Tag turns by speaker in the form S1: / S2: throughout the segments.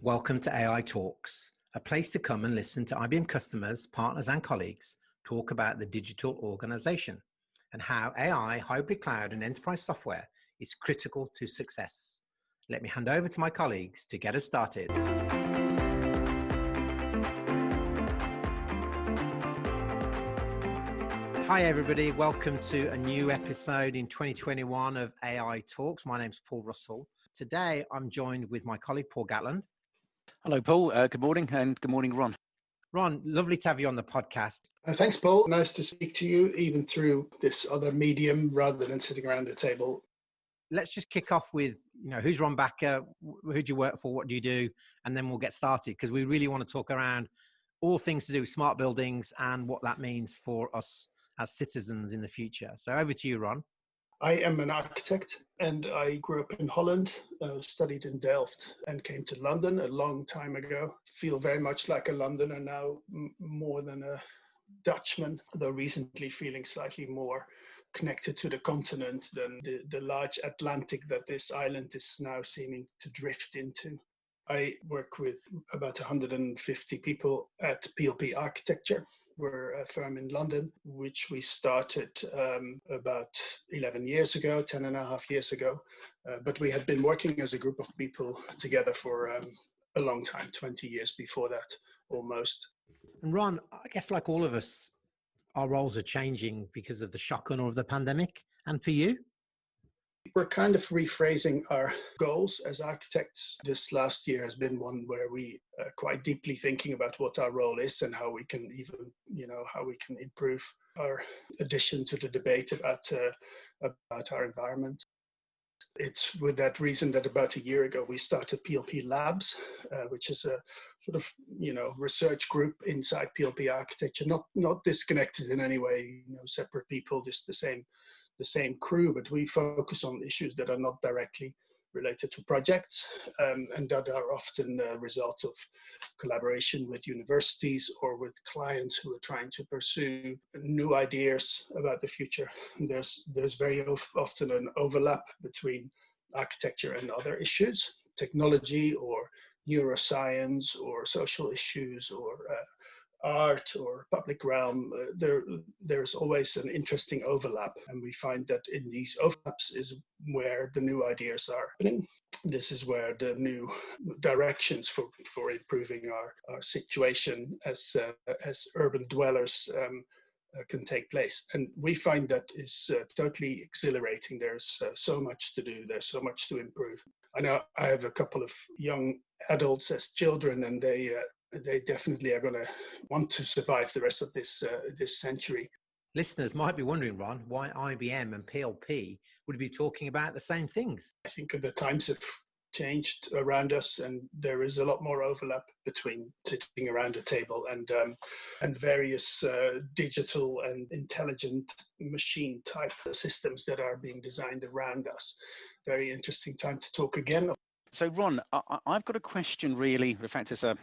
S1: Welcome to AiTalks, a place to come and listen to IBM customers, partners and colleagues talk about the digital organization and how AI, hybrid cloud and enterprise software is critical to success. Let me hand over to my colleagues to get us started. Hi everybody, welcome to a new episode in 2021 of AiTalks. My name's Paul Russell. Today I'm joined with my colleague Paul Gatland.
S2: Hello, Paul. Good morning, and good morning, Ron.
S1: Ron, lovely to have you on the podcast.
S3: Thanks, Paul. Nice to speak to you, even through this other medium rather than sitting around a table.
S1: Let's just kick off with, who's Ron Bakker? Who do you work for? What do you do? And then we'll get started because we really want to talk around all things to do with smart buildings and what that means for us as citizens in the future. So over to you, Ron.
S3: I am an architect and I grew up in Holland, studied in Delft and came to London a long time ago. Feel very much like a Londoner now, more than a Dutchman, though recently feeling slightly more connected to the continent than the large Atlantic that this island is now seeming to drift into. I work with about 150 people at PLP Architecture. We're a firm in London, which we started about 11 years ago, 10 and a half years ago. But we had been working as a group of people together for a long time, 20 years before that, almost.
S1: And Ron, I guess like all of us, our roles are changing because of the shock and all of the pandemic. And for you?
S3: We're kind of rephrasing our goals as architects. This last year has been one where we are quite deeply thinking about what our role is and how we can even, how we can improve our addition to the debate about our environment. It's with that reason that about a year ago we started PLP Labs, which is a sort of research group inside PLP Architecture, not disconnected in any way, separate people, just the same crew, but we focus on issues that are not directly related to projects and that are often a result of collaboration with universities or with clients who are trying to pursue new ideas about the future. There's very often an overlap between architecture and other issues, technology or neuroscience or social issues or art or public realm. There's always an interesting overlap, and we find that in these overlaps is where the new ideas are happening. This is where the new directions for improving our situation as urban dwellers can take place. And we find that is totally exhilarating. There's so much to do. There's so much to improve. I know I have a couple of young adults as children, and they definitely are going to want to survive the rest of this century.
S1: Listeners might be wondering, Ron, why IBM and PLP would be talking about the same things.
S3: I think the times have changed around us, and there is a lot more overlap between sitting around a table and various digital and intelligent machine type systems that are being designed around us. Very interesting time to talk again.
S2: So, Ron, I've got a question really. In fact, it's a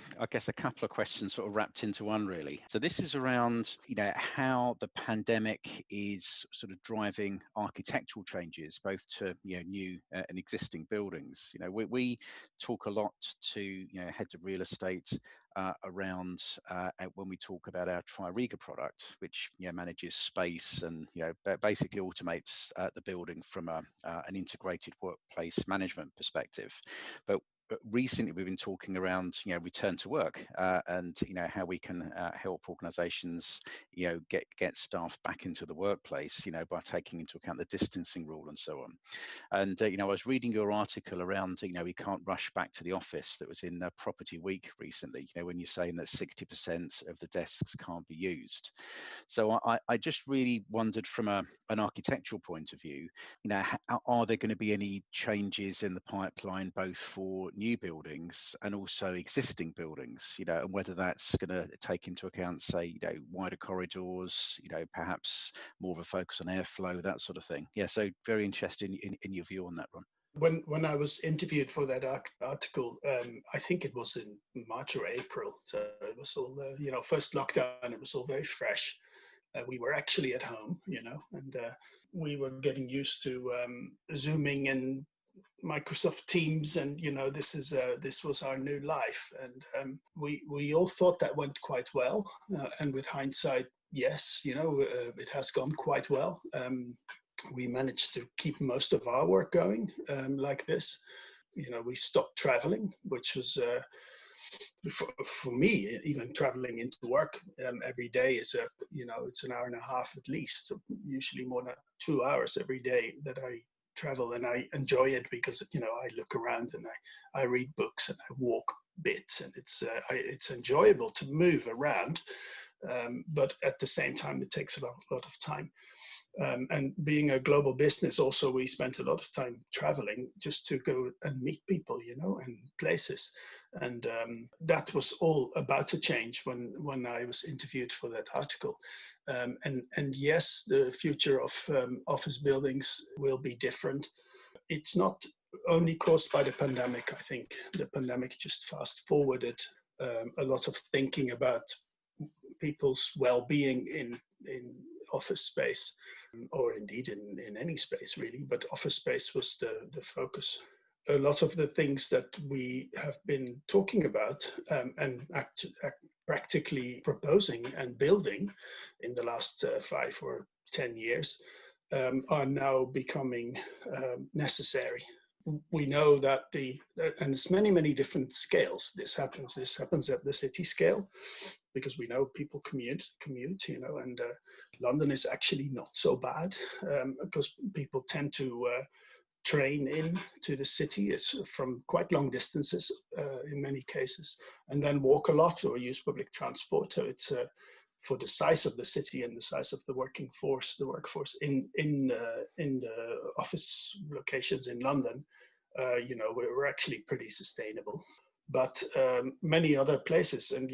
S2: couple of questions sort of wrapped into one really. So this is around, how the pandemic is sort of driving architectural changes, both to, new and existing buildings. We talk a lot to, heads of real estate around when we talk about our Tririga product, which manages space and basically automates the building from an integrated workplace management perspective. But recently we've been talking around return to work and how we can help organizations get staff back into the workplace by taking into account the distancing rule and so on. And I was reading your article around we can't rush back to the office that was in Property Week recently, when you're saying that 60% of the desks can't be used. So I just really wondered from an architectural point of view, are there going to be any changes in the pipeline both for new buildings and also existing buildings, and whether that's going to take into account, say, wider corridors, perhaps more of a focus on airflow, that sort of thing. Yeah, so very interested in your view on that, Ron.
S3: When I was interviewed for that article, I think it was in March or April, so it was all first lockdown. It was all very fresh. We were actually at home, and we were getting used to zooming and Microsoft Teams, and this was our new life, and we all thought that went quite well, and with hindsight, yes, it has gone quite well. We managed to keep most of our work going like this. We stopped traveling, which was for me, even traveling into work every day is it's an hour and a half at least, usually more than 2 hours every day that I travel, and I enjoy it because I look around and I read books and I walk bits, and it's enjoyable to move around, but at the same time it takes a lot of time. And being a global business, also we spent a lot of time traveling just to go and meet people, and places. And that was all about to change when I was interviewed for that article. And yes, the future of office buildings will be different. It's not only caused by the pandemic. I think the pandemic just fast forwarded a lot of thinking about people's well-being in office space, or indeed in any space really, but office space was the focus. A lot of the things that we have been talking about and practically proposing and building in the last 5 or 10 years are now becoming necessary. We know that and it's many different scales. This happens at the city scale, because we know people commute, and London is actually not so bad, because people tend to train in to the city. It's from quite long distances in many cases, and then walk a lot or use public transport. So it's for the size of the city and the size of the workforce in the office locations in London, we're actually pretty sustainable. But many other places, and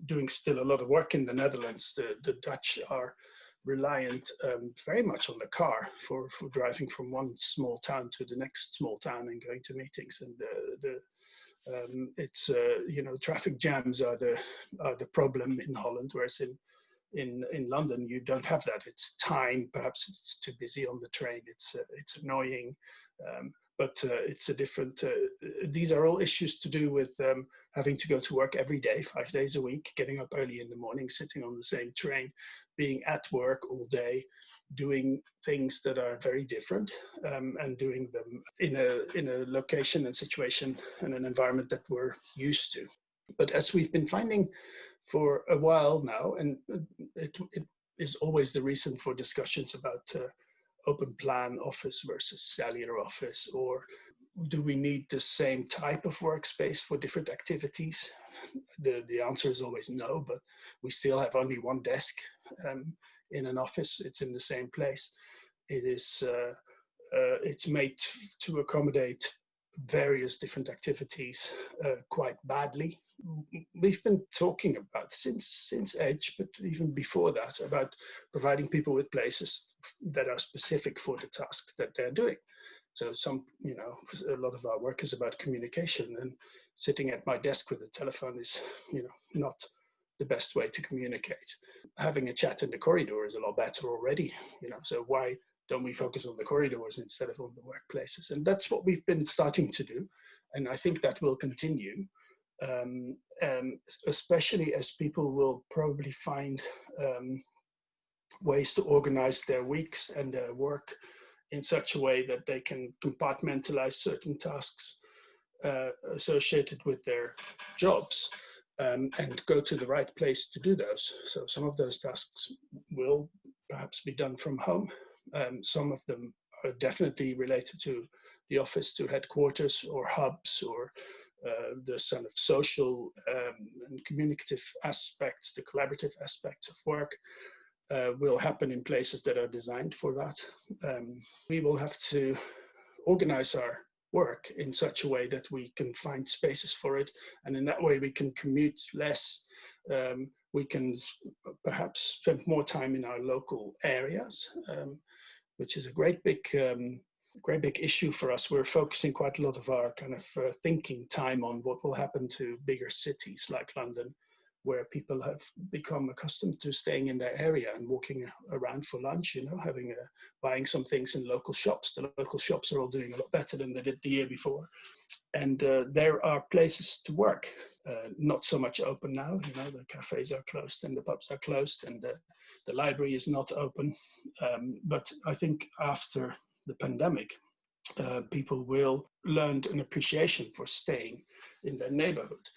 S3: doing still a lot of work in the Netherlands, the Dutch are reliant very much on the car for driving from one small town to the next small town and going to meetings. And it's traffic jams are the problem in Holland, whereas in London you don't have that. It's time, perhaps it's too busy on the train. It's annoying. But it's a different, these are all issues to do with having to go to work every day, 5 days a week, getting up early in the morning, sitting on the same train, being at work all day, doing things that are very different, and doing them in a location and situation and an environment that we're used to. But as we've been finding for a while now, and it is always the reason for discussions about open plan office versus cellular office, or do we need the same type of workspace for different activities? The answer is always no, but we still have only one desk in an office. It's in the same place. It's made to accommodate various different activities quite badly. We've been talking about since Edge, but even before that, about providing people with places that are specific for the tasks that they're doing. So a lot of our work is about communication, and sitting at my desk with a telephone is, not the best way to communicate. Having a chat in the corridor is a lot better already, so why don't we focus on the corridors instead of on the workplaces? And that's what we've been starting to do. And I think that will continue, especially as people will probably find ways to organize their weeks and their work in such a way that they can compartmentalize certain tasks associated with their jobs, and go to the right place to do those. So some of those tasks will perhaps be done from home. Some of them are definitely related to the office, to headquarters or hubs, or the sort of social and communicative aspects, the collaborative aspects of work will happen in places that are designed for that. We will have to organize our work in such a way that we can find spaces for it, and in that way we can commute less. We can perhaps spend more time in our local areas, which is a great big issue for us. We're focusing quite a lot of our kind of thinking time on what will happen to bigger cities like London, where people have become accustomed to staying in their area and walking around for lunch, buying some things in local shops. The local shops are all doing a lot better than they did the year before. And there are places to work, not so much open now. The cafes are closed and the pubs are closed and the library is not open. But I think after the pandemic, people will learn an appreciation for staying in their neighborhood.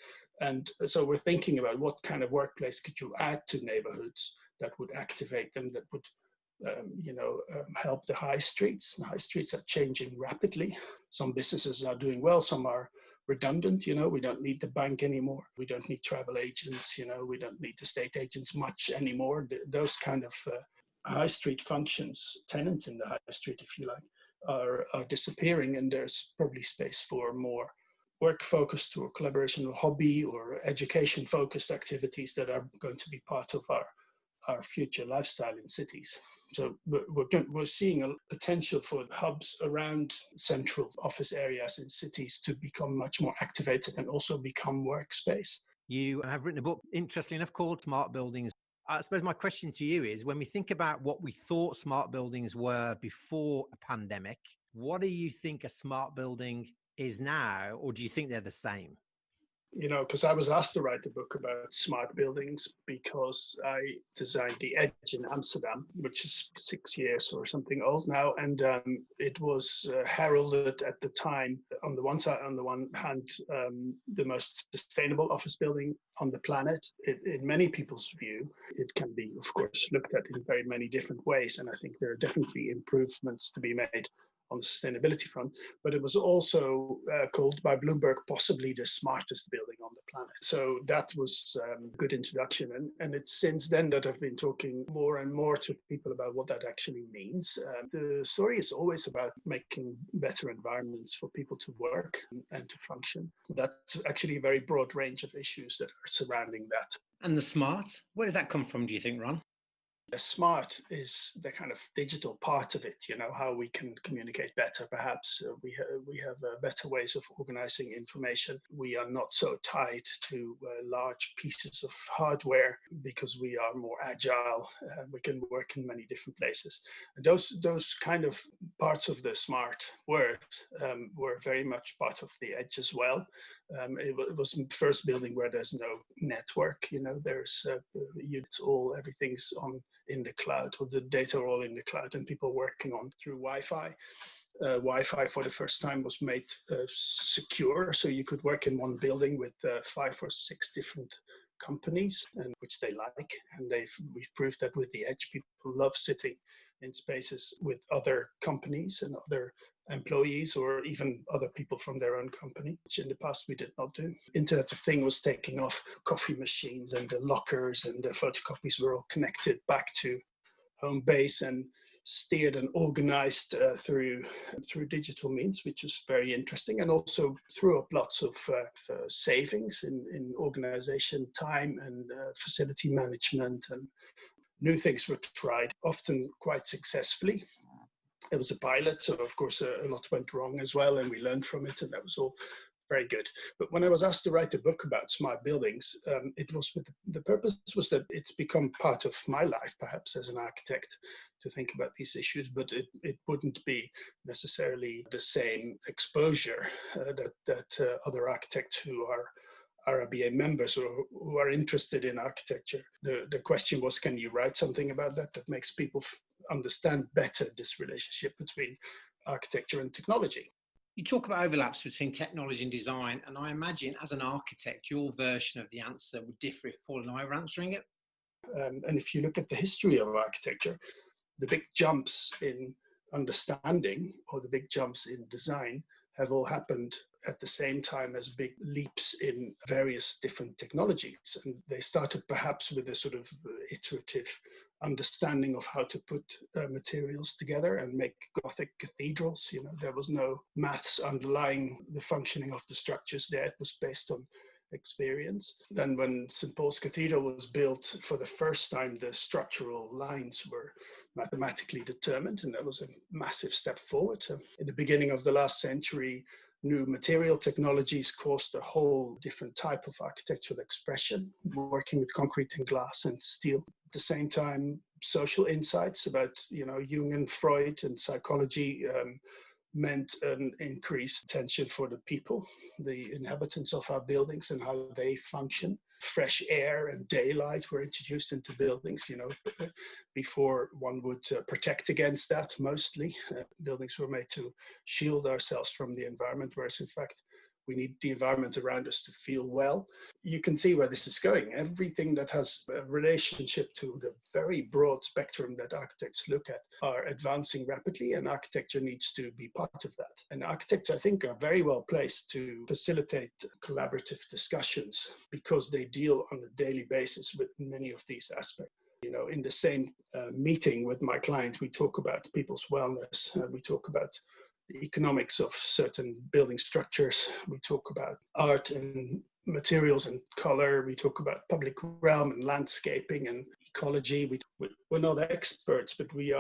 S3: And so we're thinking about what kind of workplace could you add to neighborhoods that would activate them, that would help the high streets. The high streets are changing rapidly. Some businesses are doing well, some are redundant. We don't need the bank anymore. We don't need travel agents. We don't need estate agents much anymore. Those kind of high street functions, tenants in the high street, if you like, are disappearing, and there's probably space for more work-focused or collaboration or hobby or education-focused activities that are going to be part of our future lifestyle in cities. So we're seeing a potential for hubs around central office areas in cities to become much more activated and also become workspace.
S1: You have written a book, interestingly enough, called Smart Buildings. I suppose my question to you is, when we think about what we thought smart buildings were before a pandemic, what do you think a smart building is now, or do you think they're the same?
S3: Because I was asked to write a book about smart buildings because I designed the Edge in Amsterdam, which is 6 years or something old now. And it was heralded at the time, on the one hand, the most sustainable office building on the planet. In many people's view, it can be, of course, looked at in very many different ways. And I think there are definitely improvements to be made on the sustainability front, but it was also called by Bloomberg possibly the smartest building on the planet. So that was a good introduction. And it's since then that I've been talking more and more to people about what that actually means. The story is always about making better environments for people to work and to function. That's actually a very broad range of issues that are surrounding that.
S1: And the smart, where did that come from, do you think, Ron?
S3: The smart is the kind of digital part of it, how we can communicate better. Perhaps we have better ways of organizing information. We are not so tied to large pieces of hardware because we are more agile. We can work in many different places. And those kind of parts of the smart word were very much part of the Edge as well. It was the first building where there's no network. There's everything's in the cloud, or the data are all in the cloud, and people working on through Wi-Fi. Wi-Fi for the first time was made secure, so you could work in one building with 5 or 6 different companies, and which they like. And we've proved that with the Edge, people love sitting in spaces with other companies and other employees, or even other people from their own company, which in the past we did not do. Internet of Things was taking off. Coffee machines and the lockers and the photocopies were all connected back to home base and steered and organized through digital means, which is very interesting, and also threw up lots of savings in organization time and facility management, and new things were tried, often quite successfully. It was a pilot, so of course a lot went wrong as well, and we learned from it, and that was all very good. But when I was asked to write a book about smart buildings, it was with the purpose was that it's become part of my life, perhaps as an architect, to think about these issues, but it wouldn't be necessarily the same exposure that other architects who are IBM members or who are interested in architecture. The question was, can you write something about that makes people understand better this relationship between architecture and technology?
S1: You talk about overlaps between technology and design, and I imagine as an architect, your version of the answer would differ if Paul and I were answering it.
S3: And if you look at the history of architecture, the big jumps in understanding or the big jumps in design have all happened at the same time as big leaps in various different technologies. And they started perhaps with a sort of iterative understanding of how to put materials together and make Gothic cathedrals. There was no maths underlying the functioning of the structures there. It was based on experience. Then when St. Paul's Cathedral was built, for the first time, the structural lines were mathematically determined, and that was a massive step forward. In the beginning of the last century, New material technologies caused a whole different type of architectural expression, working with concrete and glass and steel. At the same time, social insights about, Jung and Freud and psychology meant an increased attention for the people, the inhabitants of our buildings and how they function. Fresh air and daylight were introduced into buildings, before one would protect against that mostly. Buildings were made to shield ourselves from the environment, whereas in fact, we need the environment around us to feel well. You can see where this is going. Everything that has a relationship to the very broad spectrum that architects look at are advancing rapidly, and architecture needs to be part of that. And architects, I think, are very well placed to facilitate collaborative discussions because they deal on a daily basis with many of these aspects. In the same meeting with my client, we talk about people's wellness, we talk about the economics of certain building structures. We talk about art and materials and color. We talk about public realm and landscaping and ecology. We're not experts, but we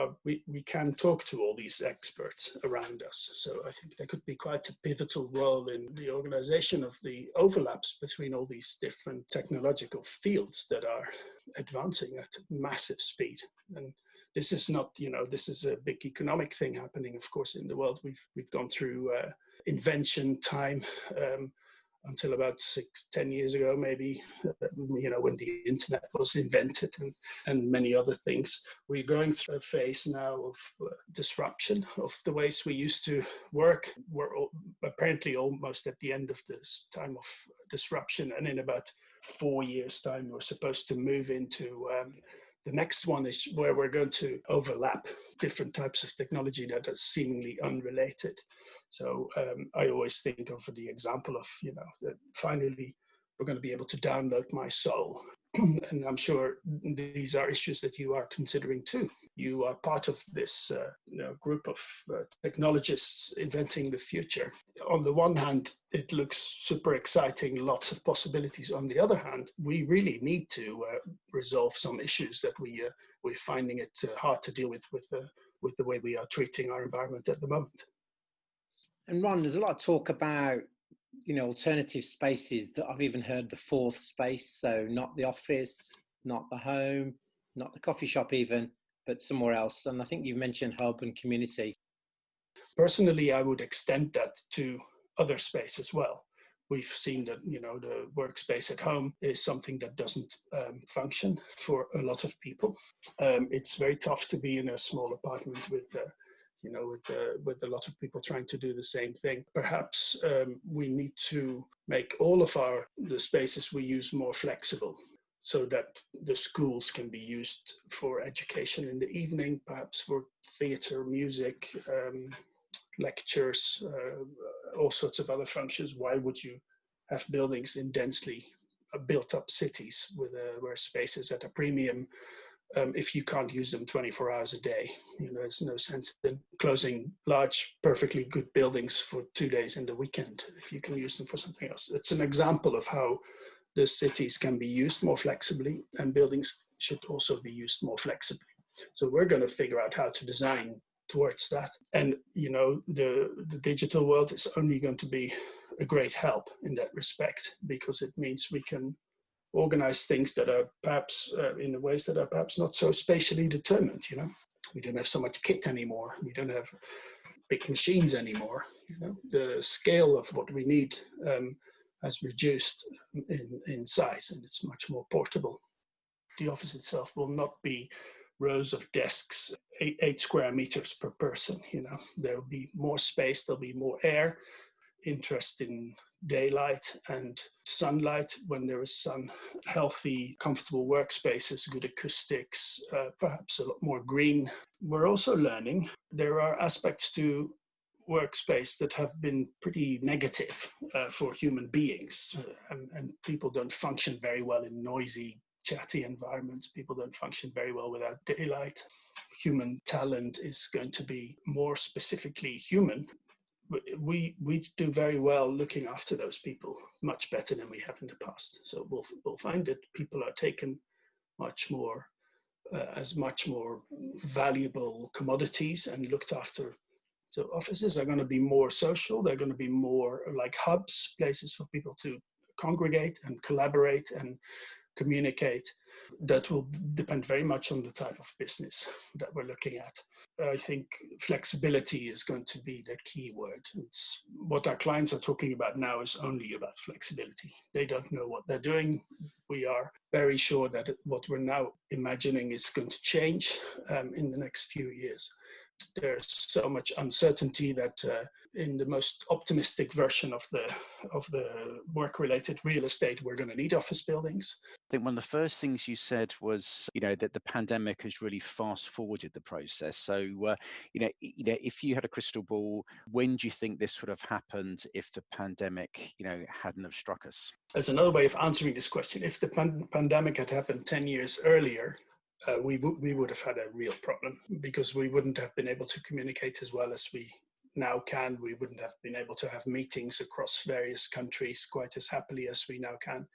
S3: can talk to all these experts around us. So I think there could be quite a pivotal role in the organization of the overlaps between all these different technological fields that are advancing at massive speed. And this is not, this is a big economic thing happening, of course, in the world. We've gone through invention time until about 10 years ago, maybe, when the internet was invented and many other things. We're going through a phase now of disruption of the ways we used to work. We're apparently almost at the end of this time of disruption. And in about 4 years' time, we're supposed to move into the next one is where we're going to overlap different types of technology that are seemingly unrelated. So I always think of the example of, that finally we're going to be able to download my soul. And I'm sure these are issues that you are considering too. You are part of this group of technologists inventing the future. On the one hand, it looks super exciting, lots of possibilities. On the other hand, we really need to resolve some issues that we're finding it hard to deal with the way we are treating our environment at the moment.
S1: And Ron, there's a lot of talk about alternative spaces. That I've even heard the fourth space, so not the office, not the home, not the coffee shop even, but somewhere else. And I think you've mentioned hub and community.
S3: Personally, I would extend that to other space as well. We've seen that, the workspace at home is something that doesn't function for a lot of people. It's very tough to be in a small apartment with a lot of people trying to do the same thing. Perhaps we need to make all of the spaces we use more flexible, so that the schools can be used for education in the evening, perhaps for theater, music, lectures, all sorts of other functions. Why would you have buildings in densely built up cities where space is at a premium if you can't use them 24 hours a day? There's no sense in closing large, perfectly good buildings for 2 days in the weekend if you can use them for something else. It's an example of how the cities can be used more flexibly, and buildings should also be used more flexibly. So we're going to figure out how to design towards that. And, the digital world is only going to be a great help in that respect, because it means we can organize things that are perhaps in ways that are perhaps not so spatially determined. We don't have so much kit anymore. We don't have big machines anymore. The scale of what we need has reduced in size, and it's much more portable. The office itself will not be rows of desks, 8 square meters per person. There'll be more space, there'll be more air, interest in daylight and sunlight when there is sun, healthy, comfortable workspaces, good acoustics, perhaps a lot more green. We're also learning there are aspects to workspace that have been pretty negative for human beings, and people don't function very well in noisy, chatty environments. People don't function very well without daylight. Human talent is going to be more specifically human. We do very well looking after those people, much better than we have in the past. So we'll find that people are taken much more as much more valuable commodities and looked after So offices are going to be more social. They're going to be more like hubs, places for people to congregate and collaborate and communicate. That will depend very much on the type of business that we're looking at. I think flexibility is going to be the key word. It's what our clients are talking about now is only about flexibility. They don't know what they're doing. We are very sure that what we're now imagining is going to change in the next few years. There's so much uncertainty that in the most optimistic version of the work-related real estate, we're going to need office buildings.
S2: I think one of the first things you said was, that the pandemic has really fast-forwarded the process. So, if you had a crystal ball, when do you think this would have happened if the pandemic, hadn't have struck us?
S3: As another way of answering this question, if the pandemic had happened 10 years earlier, we would have had a real problem because we wouldn't have been able to communicate as well as we now can. We wouldn't have been able to have meetings across various countries quite as happily as we now can.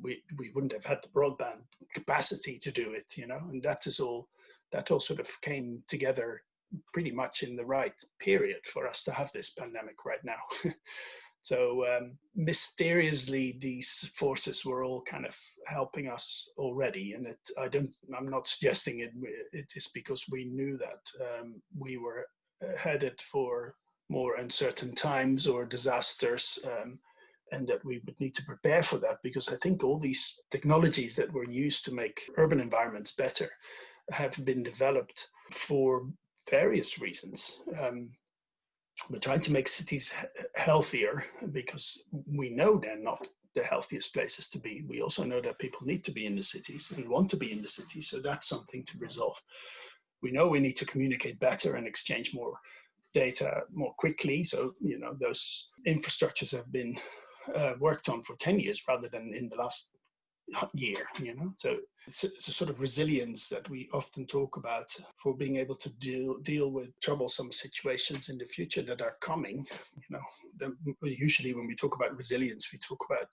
S3: We wouldn't have had the broadband capacity to do it, and that all sort of came together pretty much in the right period for us to have this pandemic right now. So mysteriously, these forces were all kind of helping us already, and I'm not suggesting it is because we knew that we were headed for more uncertain times or disasters, and that we would need to prepare for that, because I think all these technologies that were used to make urban environments better have been developed for various reasons. We're trying to make cities healthier because we know they're not the healthiest places to be. We also know that people need to be in the cities and want to be in the cities, so that's something to resolve. We know we need to communicate better and exchange more data more quickly. So, those infrastructures have been worked on for 10 years rather than in the last year, So it's a sort of resilience that we often talk about for being able to deal with troublesome situations in the future that are coming. Usually when we talk about resilience, we talk about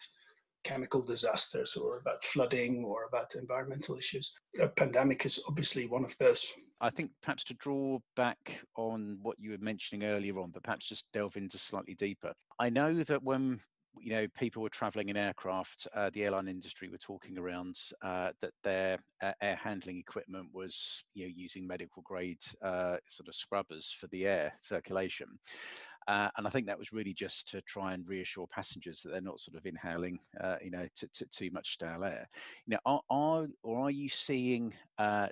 S3: chemical disasters or about flooding or about environmental issues. A pandemic is obviously one of those.
S2: I think perhaps to draw back on what you were mentioning earlier on, but perhaps just delve into slightly deeper. I know that when people were traveling in aircraft, the airline industry were talking around that their air handling equipment was using medical grade sort of scrubbers for the air circulation. And I think that was really just to try and reassure passengers that they're not sort of inhaling, too much stale air. Are you seeing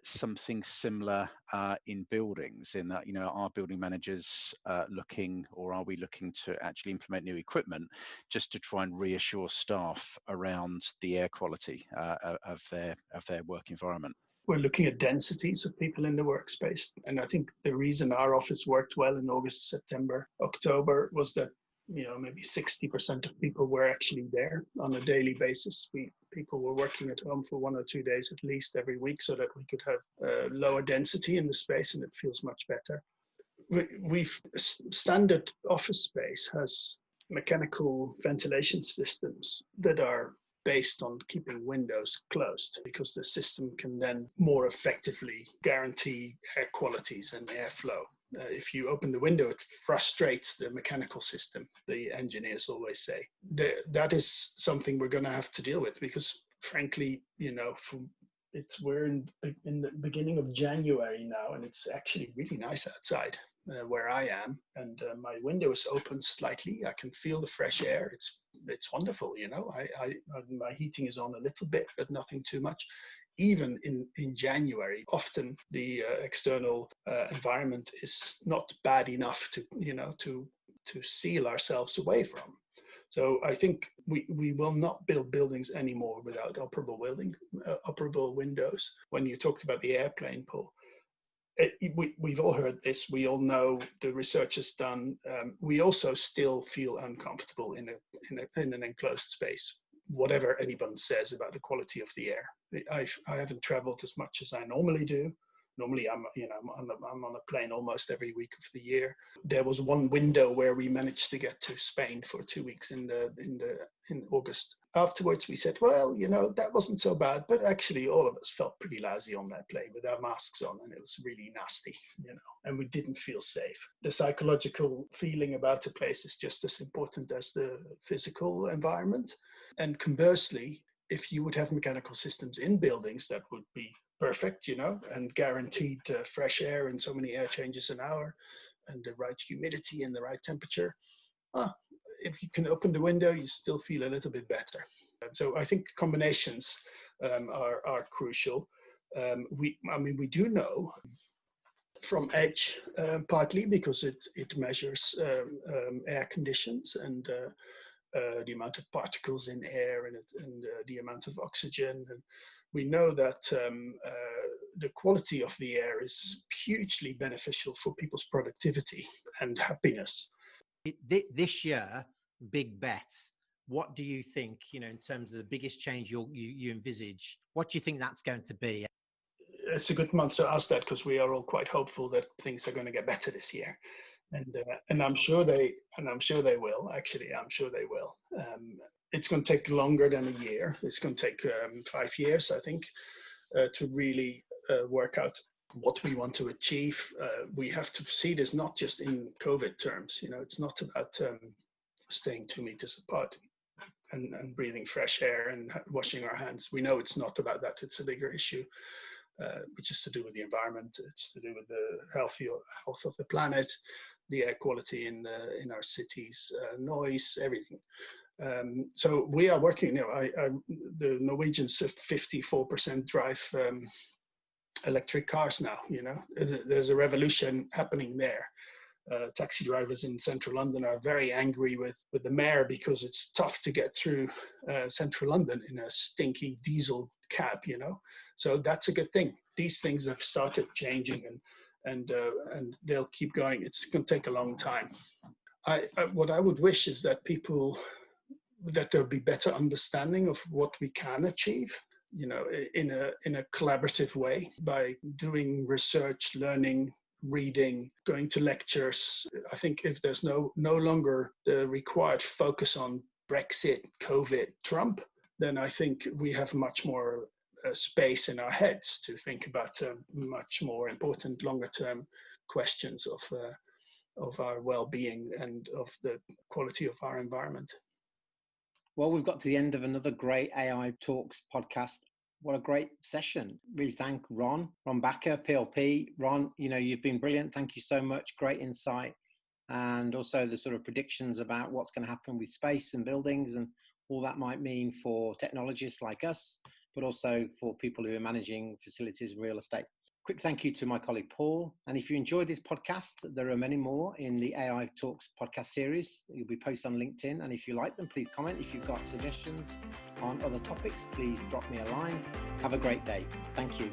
S2: something similar in buildings? In that, are building managers looking, or are we looking to actually implement new equipment just to try and reassure staff around the air quality of their work environment?
S3: We're looking at densities of people in the workspace. And I think the reason our office worked well in August, September, October was that, maybe 60% of people were actually there on a daily basis. People were working at home for 1 or 2 days at least every week so that we could have lower density in the space, and it feels much better. Standard office space has mechanical ventilation systems that are based on keeping windows closed, because the system can then more effectively guarantee air qualities and airflow. If you open the window, it frustrates the mechanical system, the engineers always say. That is something we're going to have to deal with, because frankly, we're in the beginning of January now, and it's actually really nice outside where I am, and my window is open slightly. I can feel the fresh air. It's wonderful, my heating is on a little bit, but nothing too much. Even in January, often the external environment is not bad enough to seal ourselves away from. So I think we will not build buildings anymore without operable windows. When you talked about the airplane, Paul, we've all heard this. We all know the research is done. We also still feel uncomfortable in an enclosed space, whatever anyone says about the quality of the air. I haven't traveled as much as I normally do, Normally, I'm on a plane almost every week of the year. There was one window where we managed to get to Spain for 2 weeks in August. Afterwards, we said, well, that wasn't so bad, but actually all of us felt pretty lousy on that plane with our masks on, and it was really nasty, and we didn't feel safe. The psychological feeling about a place is just as important as the physical environment. And conversely, if you would have mechanical systems in buildings, that would be perfect, and guaranteed fresh air and so many air changes an hour and the right humidity and the right temperature. If you can open the window, you still feel a little bit better. So I think combinations are crucial. We do know from Edge, partly because it measures air conditions and the amount of particles in air and the amount of oxygen. And we know that the quality of the air is hugely beneficial for people's productivity and happiness.
S1: This year, big bets. What do you think, in terms of the biggest change you envisage? What do you think that's going to be?
S3: It's a good month to ask that, because we are all quite hopeful that things are going to get better this year, and I'm sure they will. Actually, I'm sure they will. It's going to take longer than a year. It's going to take 5 years, I think, to really work out what we want to achieve. We have to see this not just in COVID terms. It's not about staying 2 meters apart and breathing fresh air and washing our hands. We know it's not about that. It's a bigger issue, which is to do with the environment. It's to do with the health of the planet, the air quality in our cities, noise, everything. So we are working. The Norwegians 54% drive electric cars now. There's a revolution happening there. Taxi drivers in central London are very angry with the mayor because it's tough to get through central London in a stinky diesel cab. So that's a good thing. These things have started changing, and they'll keep going. It's going to take a long time. What I would wish is that that there'll be better understanding of what we can achieve, in a collaborative way, by doing research, learning, reading, going to lectures. I think if there's no longer the required focus on Brexit, COVID, Trump, then I think we have much more space in our heads to think about much more important longer-term questions of our well-being and of the quality of our environment.
S1: Well, we've got to the end of another great AI Talks podcast. What a great session. Really thank Ron Bakker, PLP. Ron, you've been brilliant. Thank you so much. Great insight. And also the sort of predictions about what's going to happen with space and buildings and all that might mean for technologists like us, but also for people who are managing facilities and real estate. Quick thank you to my colleague Paul. And if you enjoyed this podcast, there are many more in the AI Talks podcast series. You'll be posted on LinkedIn. And if you like them, please comment. If you've got suggestions on other topics, please drop me a line. Have a great day. Thank you.